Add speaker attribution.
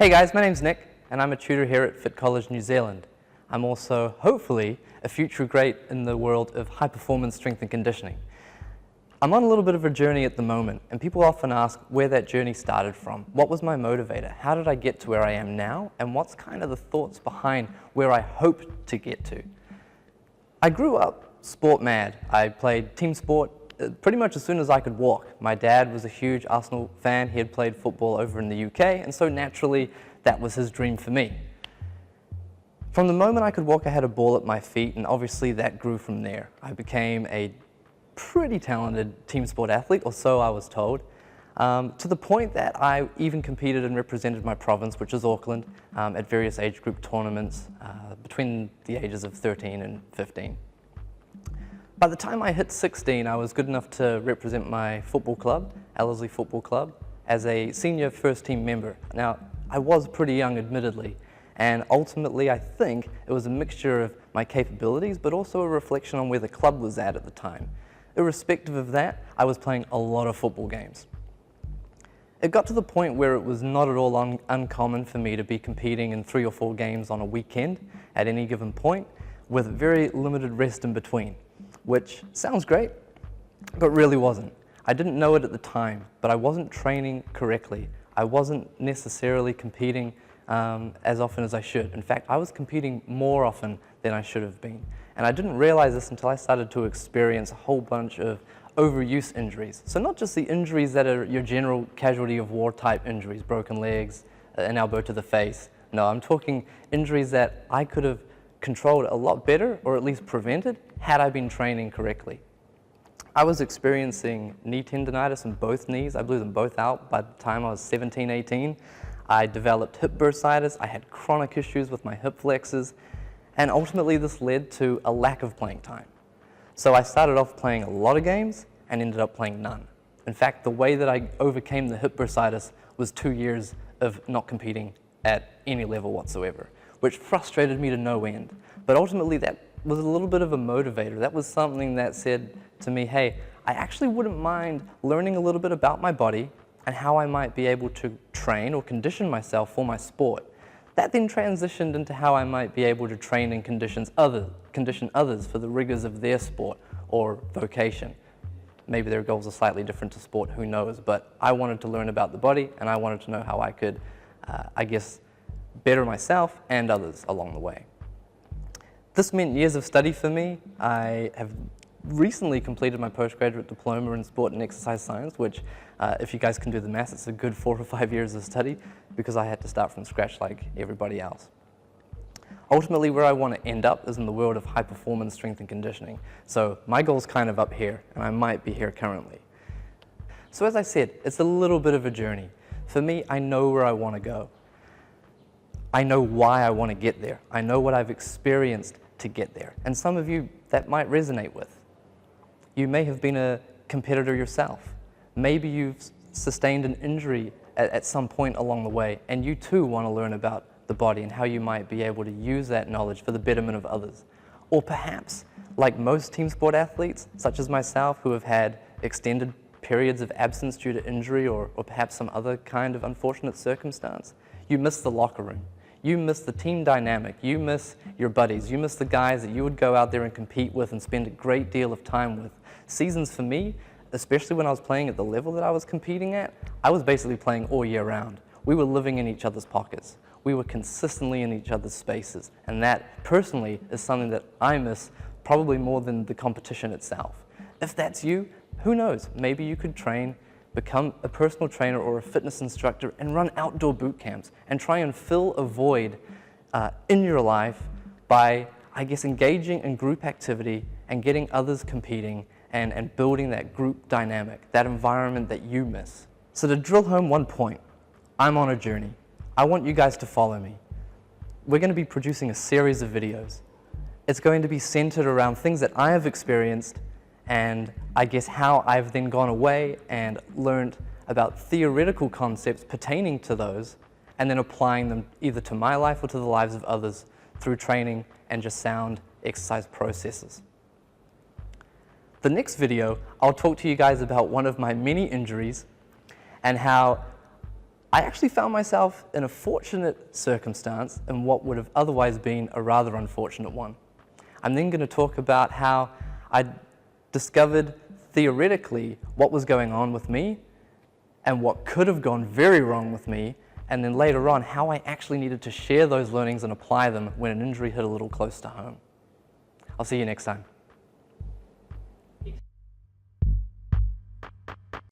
Speaker 1: Hey guys, my name's Nick and I'm a tutor here at Fit College New Zealand. I'm also, hopefully, a future great in the world of high performance strength and conditioning. I'm on a little bit of a journey at the moment and people often ask where that journey started from. What was my motivator? How did I get to where I am now? And what's kind of the thoughts behind where I hope to get to? I grew up sport mad. I played team sport pretty much as soon as I could walk. My dad was a huge Arsenal fan. He had played football over in the UK, and so naturally that was his dream for me. From the moment I could walk, I had a ball at my feet, and obviously that grew from there. I became a pretty talented team sport athlete, or so I was told, to the point that I even competed and represented my province, which is Auckland, at various age group tournaments between the ages of 13 and 15. By the time I hit 16, I was good enough to represent my football club, Ellerslie Football Club, as a senior first team member. Now, I was pretty young, admittedly, and ultimately I think it was a mixture of my capabilities, but also a reflection on where the club was at the time. Irrespective of that, I was playing a lot of football games. It got to the point where it was not at all uncommon for me to be competing in 3 or 4 games on a weekend at any given point, with very limited rest in between. Which sounds great, but really wasn't. I didn't know it at the time, but I wasn't training correctly. I wasn't necessarily competing as often as I should. In fact, I was competing more often than I should have been. And I didn't realize this until I started to experience a whole bunch of overuse injuries. So not just the injuries that are your general casualty of war type injuries, broken legs, an elbow to the face. No, I'm talking injuries that I could have controlled a lot better, or at least prevented, had I been training correctly. I was experiencing knee tendonitis in both knees. I blew them both out by the time I was 17, 18. I developed hip bursitis. I had chronic issues with my hip flexors, and ultimately this led to a lack of playing time. So I started off playing a lot of games and ended up playing none. In fact, the way that I overcame the hip bursitis was 2 years of not competing at any level whatsoever, which frustrated me to no end. But ultimately that was a little bit of a motivator. That was something that said to me, hey, I actually wouldn't mind learning a little bit about my body and how I might be able to train or condition myself for my sport. That then transitioned into how I might be able to train and condition others for the rigors of their sport or vocation. Maybe their goals are slightly different to sport, who knows, but I wanted to learn about the body and I wanted to know how I could, I guess, better myself and others along the way. This meant years of study for me. I have recently completed my postgraduate diploma in sport and exercise science, which if you guys can do the maths, it's a good 4 or 5 years of study because I had to start from scratch like everybody else. Ultimately, where I want to end up is in the world of high performance strength and conditioning. So my goal's kind of up here, and I might be here currently. So as I said, it's a little bit of a journey. For me, I know where I want to go. I know why I want to get there. I know what I've experienced to get there. And some of you that might resonate with. You may have been a competitor yourself. Maybe you've sustained an injury at some point along the way, and you too want to learn about the body and how you might be able to use that knowledge for the betterment of others. Or perhaps, like most team sport athletes, such as myself, who have had extended periods of absence due to injury or perhaps some other kind of unfortunate circumstance, you miss the locker room. You miss the team dynamic, you miss your buddies, you miss the guys that you would go out there and compete with and spend a great deal of time with. Seasons for me, especially when I was playing at the level that I was competing at, I was basically playing all year round. We were living in each other's pockets. We were consistently in each other's spaces. And that, personally, is something that I miss probably more than the competition itself. If that's you, who knows? Maybe you could train, become a personal trainer or a fitness instructor and run outdoor boot camps and try and fill a void in your life by, I guess, engaging in group activity and getting others competing and building that group dynamic, that environment that you miss. So to drill home one point, I'm on a journey. I want you guys to follow me. We're going to be producing a series of videos. It's going to be centered around things that I have experienced and I guess how I've then gone away and learned about theoretical concepts pertaining to those and then applying them either to my life or to the lives of others through training and just sound exercise processes. The next video, I'll talk to you guys about one of my many injuries and how I actually found myself in a fortunate circumstance in what would have otherwise been a rather unfortunate one. I'm then going to talk about how I discovered theoretically what was going on with me and what could have gone very wrong with me, and then later on how I actually needed to share those learnings and apply them when an injury hit a little close to home. I'll see you next time.